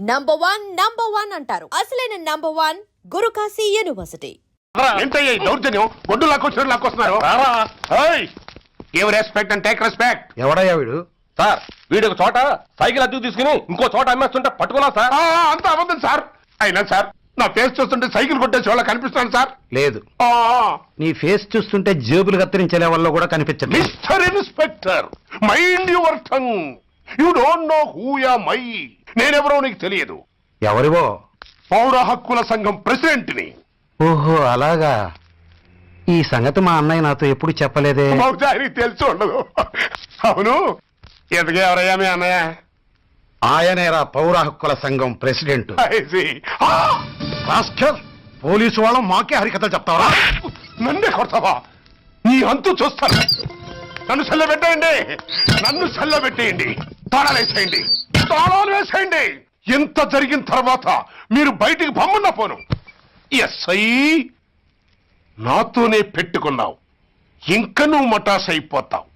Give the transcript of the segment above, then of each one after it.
Number one అంటారు. అసలైన number one Guru Kashi university. ఏంటయ్యా దౌర్జన్యం? గొడ్డు లాక్కొస్తున్నారు. Respect and take respect. ఎవడయ్యా వీడు? సార్ వీడు ఒక చోట సైకిల్ అద్దెకు తీసుకుని ఇంకో చోట అమ్మేస్తుంటే పట్టుకున్నా సార్. అంత అబద్ధం సార్. అయినా సార్ నా ఫేస్ చూస్తుంటే సైకిల్ కొట్టే చోళ్ళ కనిపిస్తాను సార్. లేదు, నీ ఫేస్ చూస్తుంటే జేబులు కత్తిరించే లెవెల్లో కూడా కనిపించదు. Mister inspector, mind your tongue. You don't know who am I. నేనెవరో నీకు తెలియదు. ఎవరివో? పౌర హక్కుల సంఘం ప్రెసిడెంట్ ని. ఓహో అలాగా. ఈ సంగతి మా అన్నయ్య నాతో ఎప్పుడు చెప్పలేదే. బహుశా ఆయనకి తెలిసి ఉండదు. అవును, ఎదుగే ఎవరయ్యా మీ అన్నయ్య? ఆయనేరా పౌర హక్కుల సంఘం ప్రెసిడెంట్. పోలీసు వాళ్ళం మాకే హరికథలు చెప్తావరా? నన్నే కొడతావా? నీ అంతు చూస్తాను. నన్ను సెల్లబెట్టేయండి. తాళాలు వేసేయండి. ఎంత జరిగిన తర్వాత మీరు బయటికి పంపన్నా పోను. ఎస్ఐ నాతోనే పెట్టుకున్నావు, ఇంకా నువ్వు మటాస్ అయిపోతావు.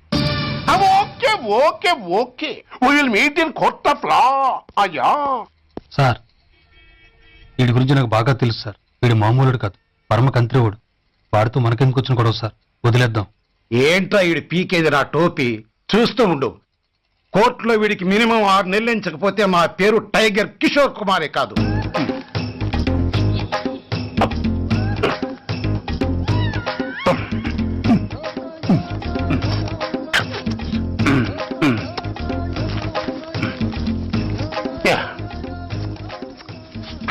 Okay okay okay, will meet in court of law. అయ్యా సార్, వీడి గురించి నాకు బాగా తెలుసు సార్. వీడు మామూలుడు కాదు, పరమ కంత్రివుడు. వాడితో మనకెందుకు వచ్చిన గొడవ సార్? వదిలేద్దాం. ఏంట్రా వీడి పీకేది నా టోపీ? చూస్తూ ఉండు. కోర్టులో వీడికి మినిమం 6 నెలలు ఎంచకపోతే మా పేరు టైగర్ కిషోర్ కుమారే కాదు.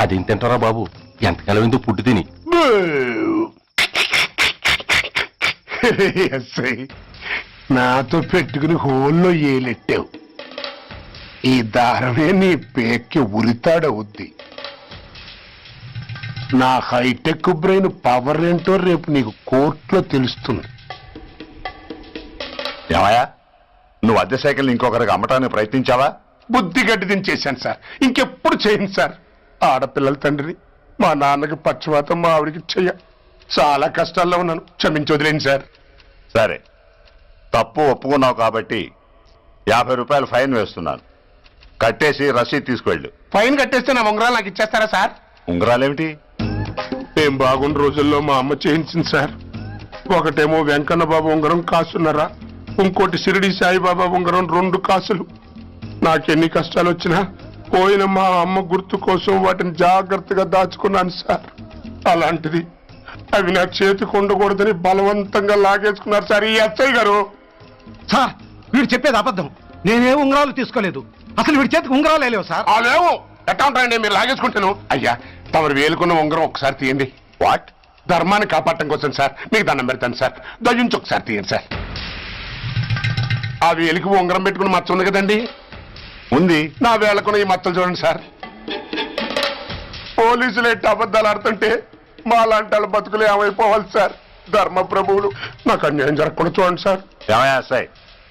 అది తింటారా బాబు? ఎంతకాలం ఎందుకు పుట్టి తిని. ఎస్ఐ నాతో పెట్టుకుని హోల్లో ఏలెట్టావు. ఈ దారమే నీ పేక్కి ఉరితాడవుద్ది. నా హైటెక్ బ్రెయిన్ పవర్ ఏంటో రేపు నీకు కోర్టులో తెలుస్తుంది. ఏమయ్యా, నువ్వు అద్దె సైకిల్ ఇంకొకరికి అమ్మటానికి ప్రయత్నించావా? బుద్ధి గడ్డి దించేశాను సార్. ఇంకెప్పుడు చేయను సార్. ఆడపిల్లల తండ్రిని, మా నాన్నకి పక్షవాతం, మా ఆవిడికి చెయ్య. చాలా కష్టాల్లో ఉన్నాను, క్షమించి వదిలేండి సార్. సరే, తప్పు ఒప్పుకున్నావు కాబట్టి 50 రూపాయలు ఫైన్ వేస్తున్నాను. కట్టేసి రసీదు తీసుకువెళ్ళు. ఫైన్ కట్టేస్తే నా ఉంగరాలు నాకు ఇచ్చేస్తారా సార్? ఉంగరాలేమిటి? ఏం బాగున్న రోజుల్లో మా అమ్మ చేయించింది సార్. ఒకటేమో వెంకన్న బాబు ఉంగరం కాసున్నరా, ఇంకోటి షిరిడి సాయిబాబా ఉంగరం 2 కాసులు. నాకెన్ని కష్టాలు వచ్చినా పోయిన మా అమ్మ గుర్తు కోసం వాటిని జాగ్రత్తగా దాచుకున్నాను సార్. అలాంటిది అవి నా చేతికి ఉండకూడదని బలవంతంగా లాగేసుకున్నారు సార్ ఈ ఎస్ఐ గారు. సార్, వీడు చెప్పేది అబద్ధం. నేనే ఉంగరాలు తీసుకోలేదు. అసలు వీడి చేతికి ఉంగరాలు లేవు సార్. అవేమో ఎట్టా ఉంటాయండి, మీరు లాగేసుకుంటాను. అయ్యా, తమరు వేలుకున్న ఉంగరం ఒకసారి తీయండి. వాట్? ధర్మాన్ని కాపాడటం కోసం సార్, మీకు దండం పెడతాను సార్. దయ్యుంచి ఒకసారి తీయండి సార్. ఆ వేలికి ఉంగరం పెట్టుకుని మచ్చ ఉంది కదండి, ఉంది. నా వేళకున్న ఈ మచ్చలు చూడండి సార్. పోలీసులు ఎట్టి అబద్ధాలు ఆడుతుంటే మా లాంటి వాళ్ళ బతుకులు ఏమైపోవాలి సార్? ధర్మ ప్రభువులు, నాకు అన్యాయం జరగకుండా చూడండి సార్. ఏమయ్యా సాయి,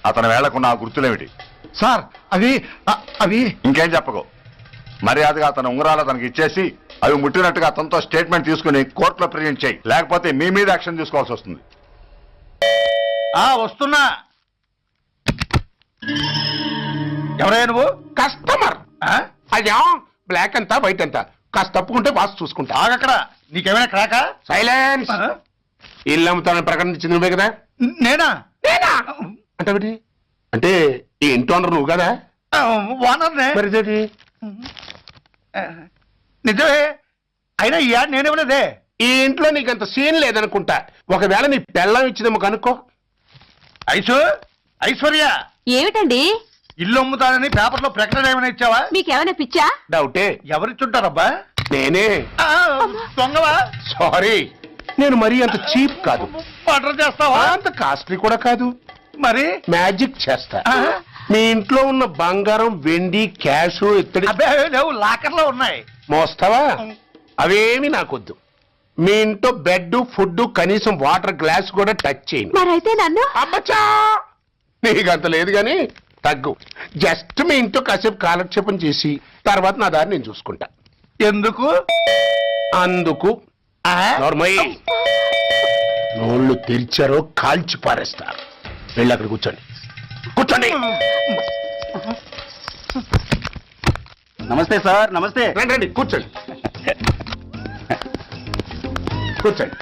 అతని వేళకున్న ఆ గుర్తులేమిటి? సార్, అవి ఇంకేం చెప్పకు. మర్యాదగా అతని ఉంగరాలు అతనికి ఇచ్చేసి అవి ముట్టినట్టుగా అతనితో స్టేట్మెంట్ తీసుకుని కోర్టులో ప్రజెంట్ చేయి. లేకపోతే మీ మీద యాక్షన్ తీసుకోవాల్సి వస్తుంది. వస్తున్నా. ఎవరయ్యా నువ్వు? కస్టమర్. అయ్యా, బ్లాక్ అంతా వైట్ అంతా కాస్త తప్పుకుంటే బాస్ చూసుకుంటా. ఆగక్కడ. నీకేమైనా క్రాకా? సైలెన్స్. ఇల్లు అమ్ముతానని ప్రకటించింది నువ్వే కదా? నేనా? అంటే అంటే ఈ ఇంటి ఓనర్ నువ్వు కదా? ఓనర్నే. మరి ఇదేంటి? నిజమే. అయినా ఈ యాడ్ నేనేమలేదే. ఈ ఇంట్లో నీకు అంత సీన్ లేదనుకుంటా. ఒకవేళ నీ పెళ్ళం ఇచ్చిందేమో కనుక్కో. ఐశ్వర్య, ఏమిటండి? ఇల్లు అమ్ముతానని పేపర్లో ప్రకటన ఏమైనా ఇచ్చావా? మీకేమైనా పిచ్చా? డౌటే. ఎవరిచ్చుంటారబ్బా? నేనే. దొంగవా? సారీ, నేను మరీ అంత చీప్ కాదు. ఆర్డర్ చేస్తావా? అంత కాస్ట్లీ కూడా కాదు. మరి మ్యాజిక్ చేస్తా. మీ ఇంట్లో ఉన్న బంగారం, వెండి, క్యాష్, ఇత్తడి లేవు, లాకర్లో ఉన్నాయి. మోస్తావా? అవేమి నాకొద్దు. మీ ఇంట్లో బెడ్, ఫుడ్, కనీసం వాటర్ గ్లాస్ కూడా టచ్ చేయను. మరైతే నన్ను అబ్బచ్చా, నీకంత లేదు గాని తగ్గు. జస్ట్ మీ ఇంట్లో కాసేపు కాలక్షేపం చేసి తర్వాత నా దారి నేను చూసుకుంటా. ఎందుకు? అందుకు. నోర్మయ్య, నోళ్ళు తెరిచారో కాల్చి పారేస్తా. వెళ్ళి అక్కడ కూర్చోండి. నమస్తే సార్, నమస్తే. రండి రండి కూర్చోండి కూర్చోండి.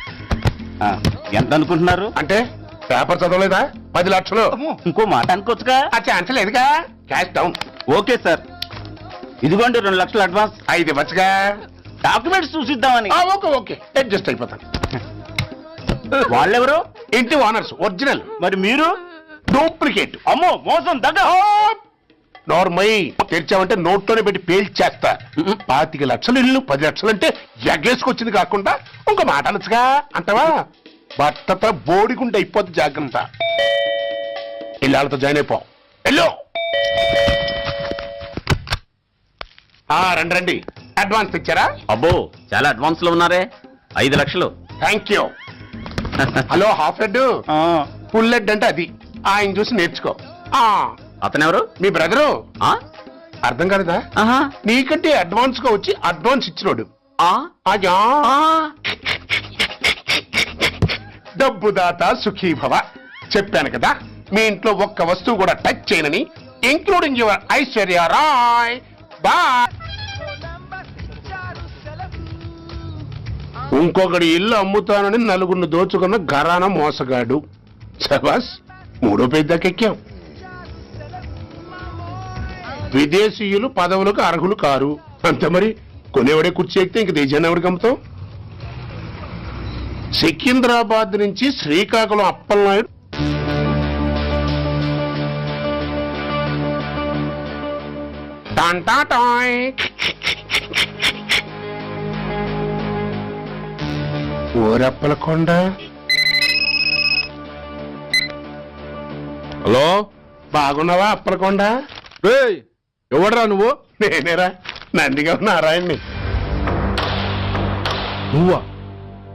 ఎంత అనుకుంటున్నారు? అంటే పేపర్ చదవలేదా? 10 లక్షలు. ఇంకో మాట అనుకోవచ్చుగా. ఆ ఛాన్స్ లేదుగా. Cash down. ఓకే సార్, ఇదిగోండి 2 లక్షలు అడ్వాన్స్. 5 ఇవ్వచ్చుగా. డాక్యుమెంట్స్ చూసిద్దామని. ఓకే ఓకే అడ్జస్ట్ అయిపోతాను. వాళ్ళెవరు? ఇంటి ఓనర్స్ ఒరిజినల్, మరి మీరు? డూప్లికేట్. అమ్మో, మోసం, దగ్గర. నోర్మై తెరిచామంటే నోట్లోనే పెట్టి పేల్చేస్తా. 25 లక్షలు ఇల్లు 10 లక్షలు అంటే ఎగేసుకొచ్చింది కాకుండా ఇంకో మాట అనొచ్చుగా అంటావా? భర్తతో బోడిగుంటే అయిపోద్ది, జాగ్రత్త. ఇల్లాలతో జాయిన్ అయిపో. ఎల్లో రండి రండి. అడ్వాన్స్ ఇచ్చారా? అబ్బో, చాలా అడ్వాన్స్ లో ఉన్నారే. 5 లక్షలు. Thank you. Hello half head, full head అంటే అది. ఆయన చూసి నేర్చుకో. అతనెవరు? మీ బ్రదరు. ఆ? అర్థం కాలేదా? ఆహా. నీకంటే అడ్వాన్స్ గా వచ్చి అడ్వాన్స్ ఇచ్చినోడు. ఆ? అయ్యా, ఆ. డబ్బు దాత సుఖీభవ. చెప్పాను కదా, మీ ఇంట్లో ఒక్క వస్తువు కూడా టచ్ చేయనని, including your Aishwarya Rai. Bye. ఇంకొకటి ఇల్లు అమ్ముతానని నలుగురిని దోచుకున్న ఘరానా మోసగాడు. శబాస్, 3వ పెద్దకెక్కాం. విదేశీయులు పదవులకు అర్హులు కారు. అంతే మరి, కొనేవాడే కుర్చీ ఎక్కితే ఇంక దేశాన్ని ఎవరికి అమ్ముతాం? సికింద్రాబాద్ నుంచి శ్రీకాకుళం అప్పలనాయుడు టాంటాటాయ్. ఓరప్పలకొండ. హలో, బాగున్నావా అప్పలకొండ? ఎవడరా నువ్వు? నేనేరా, నందిగా నారాయణ్ణి. నువ్వా?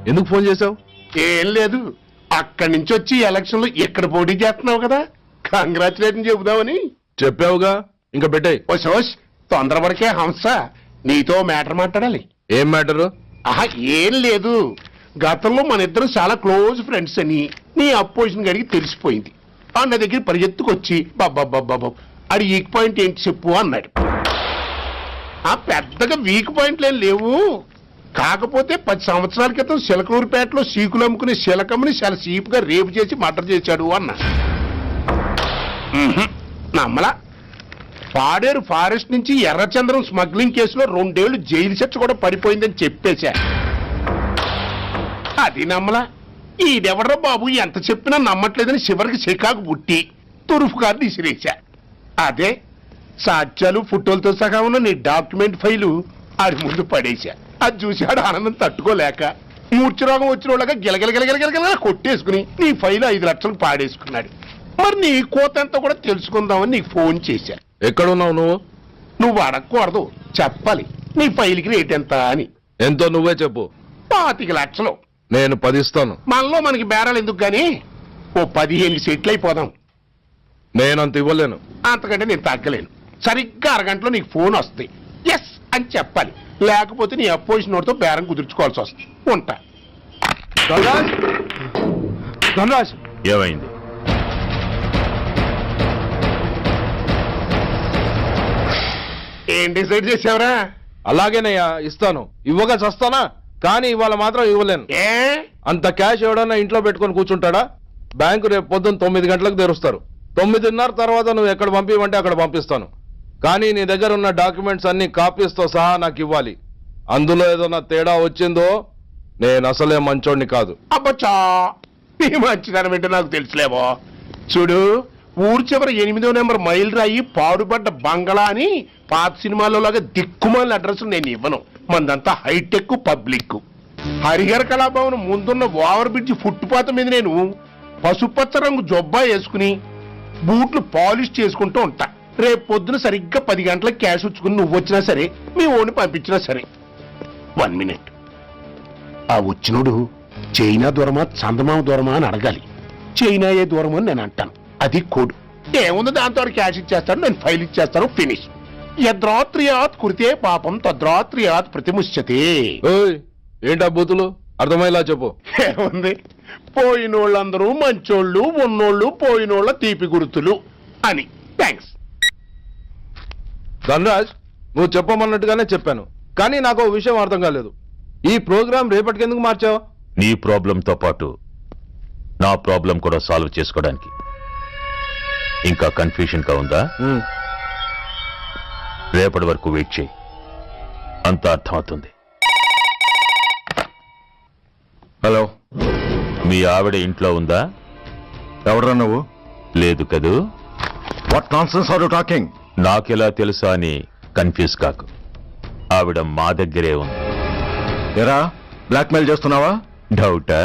ఎందుకు ఫోన్ చేసావు? ఏం లేదు, అక్కడి నుంచి వచ్చి ఎలక్షన్ లో ఇక్కడ పోటీ చేస్తున్నావు కదా, కంగ్రాచులేషన్ చెబుదామని. చెప్పావుగా, ఇంకా పెట్టాయి. ఓస్ తొందరపడికే హంస, నీతో మ్యాటర్ మాట్లాడాలి. ఏం మ్యాటరు? ఆహా, ఏం లేదు. గతంలో మన ఇద్దరు చాలా క్లోజ్ ఫ్రెండ్స్ అని నీ అపోజిషన్ గడికి తెలిసిపోయింది. అన్న దగ్గర పరిగెత్తుకొచ్చి బాబా అది వీక్ పాయింట్ ఏంటి చెప్పు అన్నాడు. ఆ పెద్దగా వీక్ పాయింట్లు ఏం లేవు, కాకపోతే 10 సంవత్సరాల క్రితం శిలకూరుపేటలో సీకులు అమ్ముకునే శిలకమ్మని చాలా సీపుగా రేపు చేసి మర్డర్ చేశాడు అన్న. నమ్మలా. పాడేరు ఫారెస్ట్ నుంచి ఎర్రచంద్రం స్మగ్లింగ్ కేసులో 2 ఏళ్లు జైలు శిక్ష కూడా పడిపోయిందని చెప్పేశా. అది నమ్మలా. ఈడెవడ్రా బాబు ఎంత చెప్పినా నమ్మట్లేదని చివరికి చికాకు పుట్టి తురుపు కార్డు ఇసిరేశా. అదే సాక్ష్యాలు ఫోటోలతో సహా ఉన్న నీ డాక్యుమెంట్ ఫైలు ఆడి ముందు పడేశా. అది చూశాడు ఆనందం తట్టుకోలేక మూర్ఛరోగం వచ్చిన వాళ్ళగా గిలగిలగిలగిలగిలగిల కొట్టేసుకుని నీ ఫైలు 5 లక్షలు పాడేసుకున్నాడు. మరి నీ కోతంతా కూడా తెలుసుకుందామని నీకు ఫోన్ చేశా. ఎక్కడున్నావు నువ్వు? నువ్వు అడగకూడదు, చెప్పాలి. నీ ఫైల్కి రేట్ ఎంత అని. ఎంతో నువ్వే చెప్పు. 25 లక్షలు. నేను 10 ఇస్తాను. మనలో మనకి బేరాలు ఎందుకు గాని, ఓ 15 సెటిల్ అయిపోదాం. నేనంత ఇవ్వలేను. అంతకంటే నేను తగ్గలేను. సరిగ్గా అరగంటలో నీకు ఫోన్ వస్తుంది. ఎస్ అని చెప్పాలి, లేకపోతే నీ అపోజిషన్ వాడితో బేరం కుదుర్చుకోవాల్సి వస్తుంది. ఉంటా. ధనరాజ్, ఏమైంది? ఏం డిసైడ్ చేసావురా? అలాగేనయ్యా, ఇస్తాను. ఇవ్వగా చస్తానా, కానీ ఇవాళ మాత్రం ఇవ్వలేను. ఏ అంత క్యాష్ ఎవడన్నా ఇంట్లో పెట్టుకొని కూర్చుంటాడా? బ్యాంకు రేపు పొద్దున్న 9 గంటలకు తెరుస్తారు. 9:30 తర్వాత నువ్వు ఎక్కడ పంపిమంటే అక్కడ పంపిస్తాను. కానీ నీ దగ్గర ఉన్న డాక్యుమెంట్స్ అన్ని కాపీస్తో సహా నాకు ఇవ్వాలి. అందులో ఏదైనా తేడా వచ్చిందో నేను అసలే మంచోడిని కాదు. అబ్బచ్చా, నీ మంచిదనం ఏంటో నాకు తెలుసులేవో. చూడు, ఊరు చివర 8వ నెంబర్ మైల్ రాయి పాడుపడ్డ బంగళా అని పాత సినిమాలో లాగా దిక్కుమాల అడ్రస్ నేను ఇవ్వను. మందంతా హైటెక్ పబ్లిక్. హరిహర కళాభవన్ ముందున్న ఓవర్ బ్రిడ్జ్ ఫుట్పాత్ మీద నేను పసుపచ్చ రంగు జొబ్బా వేసుకుని బూట్లు పాలిష్ చేసుకుంటూ ఉంటా. రేపు పొద్దున సరిగ్గా 10 గంటలకు క్యాష్ వచ్చుకుని నువ్వు వచ్చినా సరే, మీ ఓని పంపించినా సరే. 1 మినిట్. ఆ వచ్చినోడు చైనా దూరమా చందమామ దూరమా అని అడగాలి. చైనా ఏ దూరమో అని నేను అంటాను. అది కోడ్. ఏముంది, దాంతో క్యాష్ ఇచ్చేస్తాను, నేను ఫైల్ ఇచ్చేస్తాను, ఫినిష్. యద్రాత్రియాత్ కురితే పాపం తద్రాత్రియాత్ ప్రతిముష్యతే. ఏంటా బూతులు? అర్థమయ్యేలా చెప్పు. ఏముంది, పోయినోళ్ళందరూ మంచోళ్ళు, ఉన్నోళ్ళు పోయినోళ్ళ తీపి గుర్తులు అని. థ్యాంక్స్. ధనరాజ్, నువ్వు చెప్పమన్నట్టుగానే చెప్పాను, కానీ నాకు ఓ విషయం అర్థం కాలేదు. ఈ ప్రోగ్రాం రేపటికి ఎందుకు మార్చావు? నీ ప్రాబ్లంతో పాటు నా ప్రాబ్లం కూడా సాల్వ్ చేసుకోవడానికి. ఇంకా కన్ఫ్యూషన్ గా ఉందా? రేపటి వరకు వెయిట్ చేయి, అంత అర్థమవుతుంది. హలో, మీ ఆవిడ ఇంట్లో ఉందా? ఎవడరా నువ్వు? లేదు కదూ. What nonsense are you talking? నాకెలా తెలుసా అని కన్ఫ్యూజ్ కాకు. ఆవిడ మా దగ్గరే ఉంది. ఎరా, బ్లాక్మెయిల్ చేస్తున్నావా? డౌటా?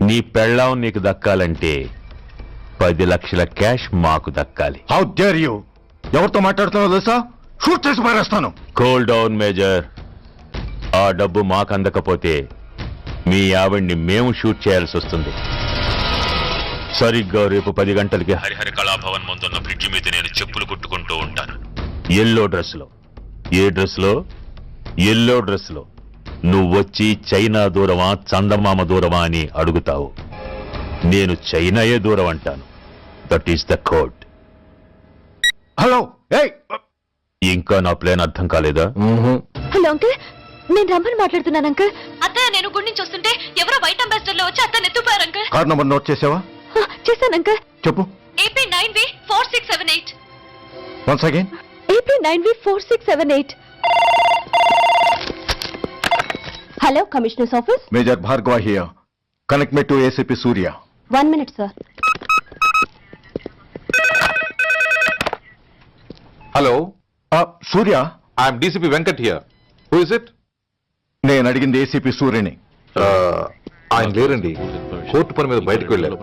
నీ పెళ్ళాం నీకు దక్కాలంటే 10 లక్షల క్యాష్ మాకు దక్కాలి. How dare you? ఎవరితో మాట్లాడుతున్నావు తెలుసా? షూట్ చేసి పారేస్తాను. Cool down major. ఆ డబ్బు మాకు అందకపోతే మీ ఆవిడ్ని మేము షూట్ చేయాల్సి వస్తుంది. సరిగ్గా రేపు 10 గంటలకి హరిహర కళాభవన్ ముందున్న బ్రిడ్జి మీద నేను చెప్పులు కుట్టుకుంటూ ఉంటాను. ఎల్లో డ్రెస్లో. ఏ డ్రెస్లో? ఎల్లో డ్రెస్లో. నువ్వొచ్చి చైనా దూరమా చందమామ దూరమా అని అడుగుతావు. నేను చైనాయే దూరం అంటాను. That is the code. Hello, ఏయ్, ఇంకా నా ప్లాన్ అర్థం కాలేదా? హలో అంకుల్, నేను రమ్మని మాట్లాడుతున్నాను అంకుల్. అత్తయ్య నేను గుడి నుంచి వస్తుంటే ఎవరో వైట్ అంబాసిడర్ లో వచ్చి అత్తని ఎత్తుపోయారు అంకుల్. కార్ నంబర్ నోట్ చేసావా? చేశాను అంకుల్. చెప్పు. AP 9V4678. Once again. AP 9V4678. Hello, commissioners office. Major Bhargava here. Connect me to ACP Surya. 1 minute sir. Hello, Surya, I'm DCP Venkat here. Who is it? నేను అడిగింది ACP సూర్యని. ఆయన లేరండి, court పని మీద బయటకు వెళ్ళారు.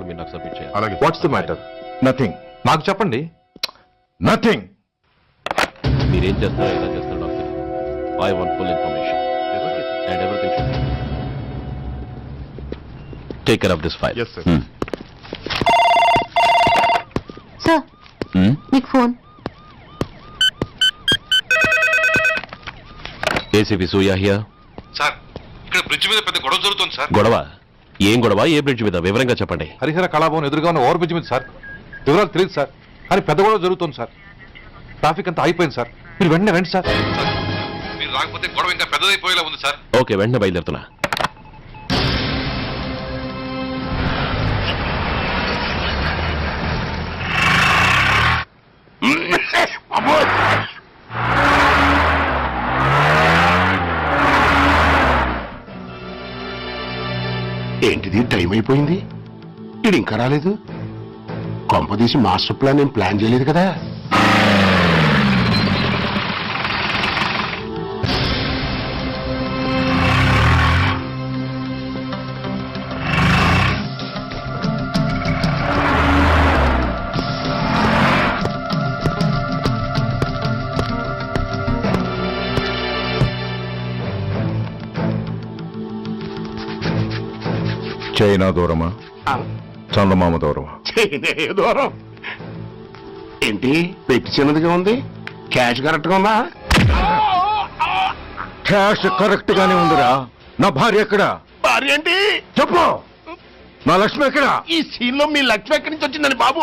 What's the matter? నథింగ్. నాకు చెప్పండి. నథింగ్. మీరేం చేస్తారో ఎలా చేస్తారో నాకు తెలియదు. I want full information and everything should be take care of this file. Sir, మీకు phone. ACP Surya here. Sir, ఇక్కడ బ్రిడ్జ్ మీద పెద్ద గొడవ జరుగుతుంది సార్. గొడవ? ఏం గొడవ? ఏ బ్రిడ్జ్ మీద? వివరంగా చెప్పండి. హరిహర కళాభవన్ ఎదురుగా ఉన్న ఓవర్ బ్రిడ్జ్ మీద సార్. వివరాలు తెలియదు సార్, కానీ పెద్ద గొడవ జరుగుతుంది సార్. ట్రాఫిక్ అంతా అయిపోయింది సార్. మీరు వెంటనే రండి సార్. మీరు రాకపోతే గొడవ ఇంకా పెద్దదైపోయేలా ఉంది సార్. ఓకే, వెంటనే బయలుదేరుతున్నా. ఏంటిది, టైం అయిపోయింది, ఇది ఇంకా రాలేదు. కొంపదీసి మాస్టర్ ప్లాన్ ఏం ప్లాన్ చేయలేదు కదా? చైనా దూరమా చందమామ దూరమా? దూరం ఏంటి, పెట్టి చిన్నదిగా ఉంది, క్యాష్ కరెక్ట్ గా ఉందా? క్యాష్ కరెక్ట్ గానే ఉందిరా. నా భార్య ఎక్కడ? భార్య ఏంటి? చెప్పు. నా లక్ష్మి ఎక్కడ? ఈ సీన్ లో మీ లక్ష్మి ఎక్కడి నుంచి వచ్చిందని బాబు?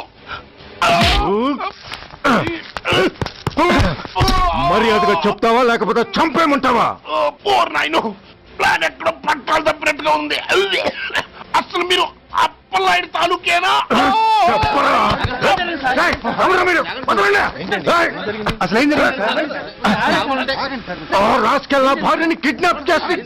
మర్యాదగా చెప్తావా లేకపోతే చంపేమంటావా? పోర్ నాయను, ప్లాన్ ఎక్కడో పట్టాలు తప్పినట్టుగా ఉంది. అసలు మీరు అప్పలాయుడు తాలూకేనా? రాసుకెళ్ళ భార్యని కిడ్నాప్ చేసి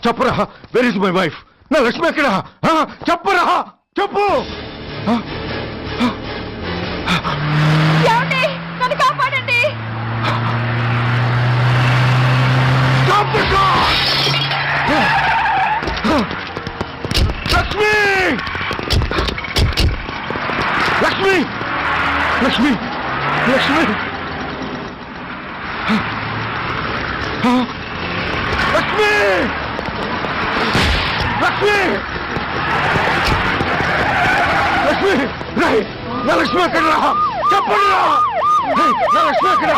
చెప్పరా, వెర్ ఇస్ మై వైఫ్? నా లక్ష్మి ఎక్కడ? చెప్పరా, చెప్పు. నన్ను కాపాడండి. లక్ష్మి, లక్ష్మి, లక్ష్మి, లక్ష్మి, లక్ష్మి, లక్ష్మి, లక్ష్మి, రై నా లక్ష్మి ఎక్కడ చెప్పండి నా లక్ష్మి ఎక్కడ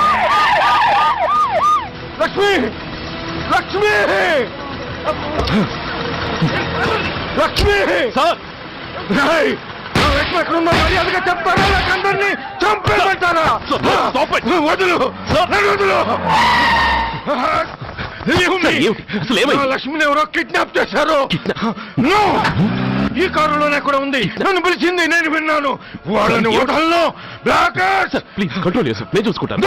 లక్ష్మి లక్ష్మి లక్ష్మి సార్ నా లక్ష్మి ఎక్కడ ఉందో మర్యాదగా చెప్తారా నాకందరినీ చంపేమంటారా వదులు వదులు లక్ష్మిని ఎవరో కిడ్నాప్ చేశారు ఈ కారులోనే కూడా ఉంది నన్ను పిలిచింది నేను విన్నాను వాళ్ళని వదలను ప్లీజ్ కంట్రోల్ చేసి నేను చూసుకుంటాను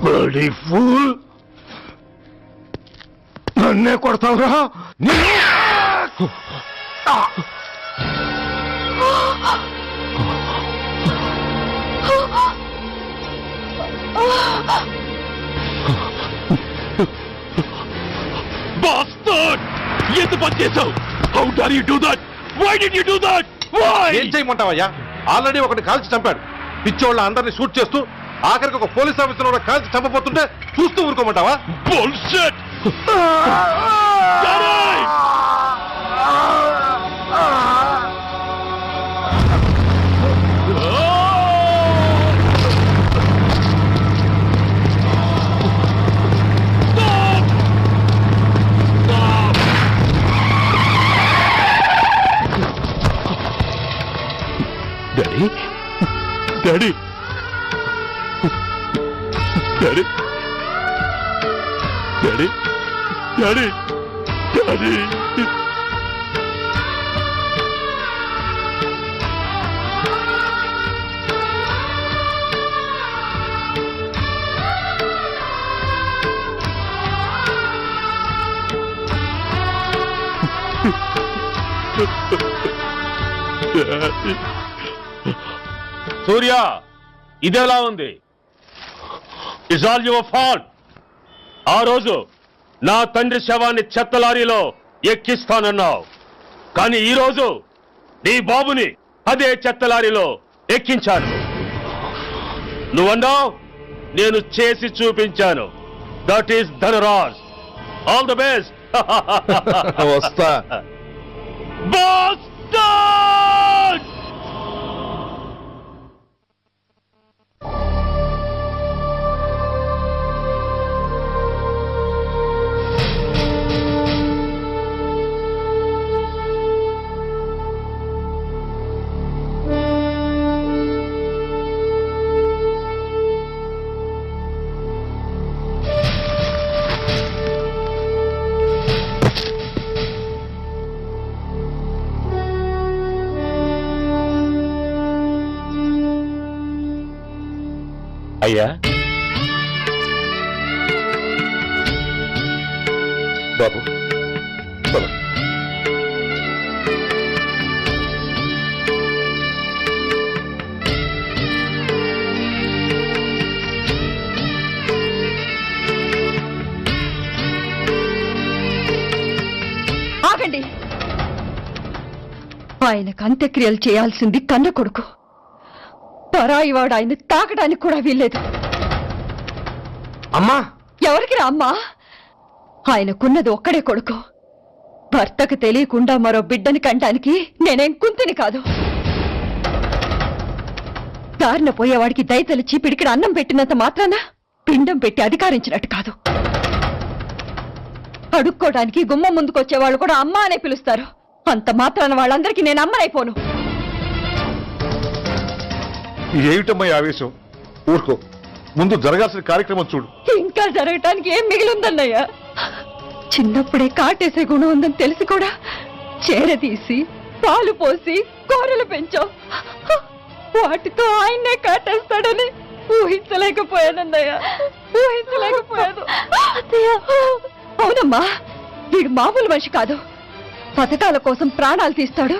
Bloody fool! నన్నే కొడతావురా Bastard! ఎంత పని చేసావు? How dare you do that? Why did you do that? Why? ఏం చేయమంటావయ్యా? ఆల్రెడీ ఒకటి కాల్చి చంపాడు. పిచ్చోళ్ళ అందరినీ షూట్ చేస్తూ ఆఖరికి ఒక పోలీస్ ఆఫీసర్ కూడా కాల్చి చంపబోతుంటే చూస్తూ ఊరుకోమంటావా? Bullshit! Daddy! Daddy? Daddy? Daddy? Daddy? Daddy? Daddy? సూర్య ఇదెలా ఉంది? It's all your fault. ఆ రోజు నా తండ్రి శవాన్ని చెత్త లారీలో ఎక్కిస్తానన్నావు, కానీ ఈ రోజు నీ బాబుని అదే చెత్త లారీలో ఎక్కించాను. నువ్వన్నావు, నేను చేసి చూపించాను. That is Dhanraj. All the best. వస్తా. Bastard! అయ్యా, బాబు పద. ఆగండి. ఆయనకు అంత్యక్రియలు చేయాల్సింది కన్న కొడుకు. పరాయివాడు ఆయన తాకడానికి కూడా వీల్లేదు. అమ్మా ఎవరికి రా అమ్మా? ఆయనకున్నది ఒక్కడే కొడుకు. భర్తకు తెలియకుండా మరో బిడ్డని కంటానికి నేనేం కుంతిని కాదు. దారిన పోయేవాడికి దయతలిచి పిడికిడ అన్నం పెట్టినంత మాత్రాన పిండం పెట్టి అధికారించినట్టు కాదు. అడుక్కోవడానికి గుమ్మం ముందుకొచ్చేవాళ్ళు కూడా అమ్మ అనే పిలుస్తారు. అంత మాత్రాన వాళ్ళందరికీ నేను అమ్మనైపోను. ఏమిటమ్మా ఆవేశం? ఊరుకో, ముందు జరగాల్సిన కార్యక్రమం చూడు. ఇంకా జరగటానికి ఏం మిగిలిందన్నయ్య? చిన్నప్పుడే కాటేసే గుణం ఉందని తెలిసి కూడా చేరదీసి పాలు పోసి కూరలు పెంచాం. వాటితో ఆయన్నే కాటేస్తాడని ఊహించలేకపోయానన్నయ్య, ఊహించలేకపోయాను. అవునమ్మా, వీడు మామూలు మనిషి కాదు. పథకాల కోసం ప్రాణాలు తీస్తాడు,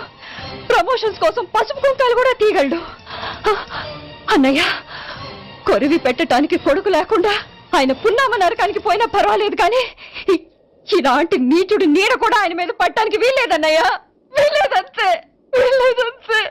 ప్రమోషన్స్ కోసం పసుపు కుంకాలు కూడా తీయగలడు. అన్నయ్య, కొరివి పెట్టడానికి కొడుకు లేకుండా ఆయన పున్నామ నరకానికి పోయినా పర్వాలేదు, కానీ ఇలాంటి నీచుడు నీడ కూడా ఆయన మీద పట్టడానికి వీల్లేదన్నయ్య, వీల్లేదంతే, వీల్లేదంతే.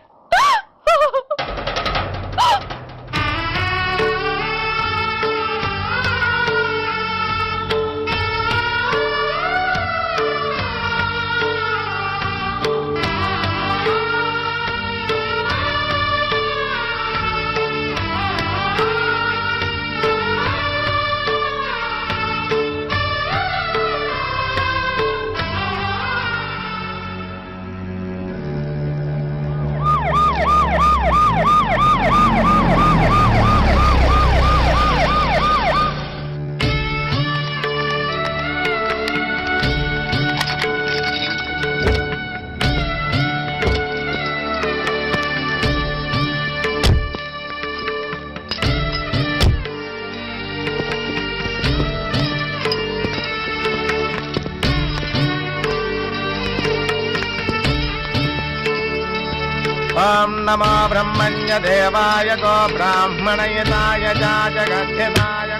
నమో బ్రహ్మణ్య దేవాయ గో బ్రాహ్మణయతాయ జగద్ధితాయ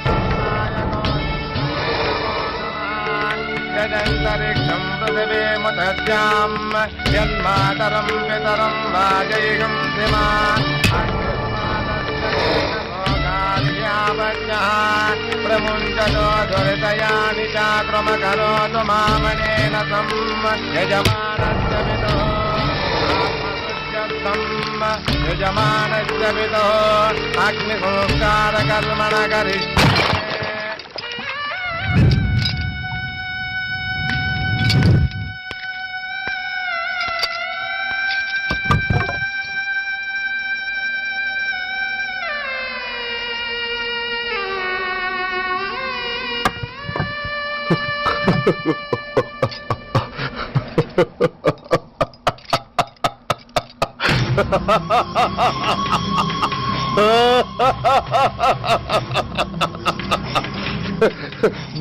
యదంతరిక్షం పృథివీముతస్యాం యన్మాతరం పితరం వాజయిగం శ్రీమా ప్రముంచతో దురితయాని చాక్రమకరోతు మామనేన సం యజమానస్య విదో యజమానస్య విదో అగ్ని సంస్కార కర్మణ కరిష్యే.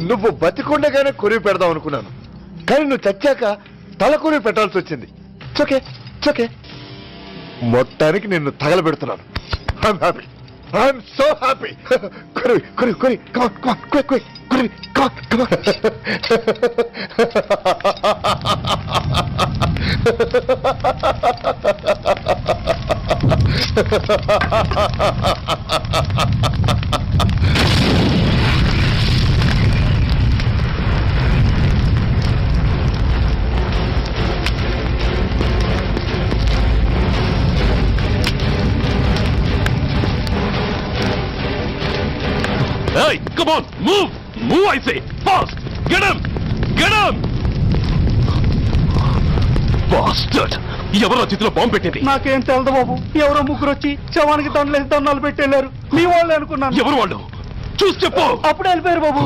నువ్వు బతికుండగానే కొరివి పెడదాం అనుకున్నాను, కానీ నువ్వు చచ్చాక తల కొరివి పెట్టాల్సి వచ్చింది. చోకే చోకే మొత్తానికి నిన్ను తగలబెడుతున్నాను. I'm happy, I'm so happy. కొరివి కొరివి కొరి కొరివి Hey, come on, move! Move, I say! Fast! Get him! Get him! Bastard! ఎవరో చేతిలో బాంబు పెట్టింది? నాకేం తెలదు బాబు, ఎవరో ముగ్గురు వచ్చి శవానికి దండలేసి దండాలు పెట్టేళ్ళారు. మీ వాళ్ళే అనుకున్నాను. ఎవరు వాళ్ళు? చూసి చెప్పు. అప్పుడే వెళ్ళిపోయారు బాబు.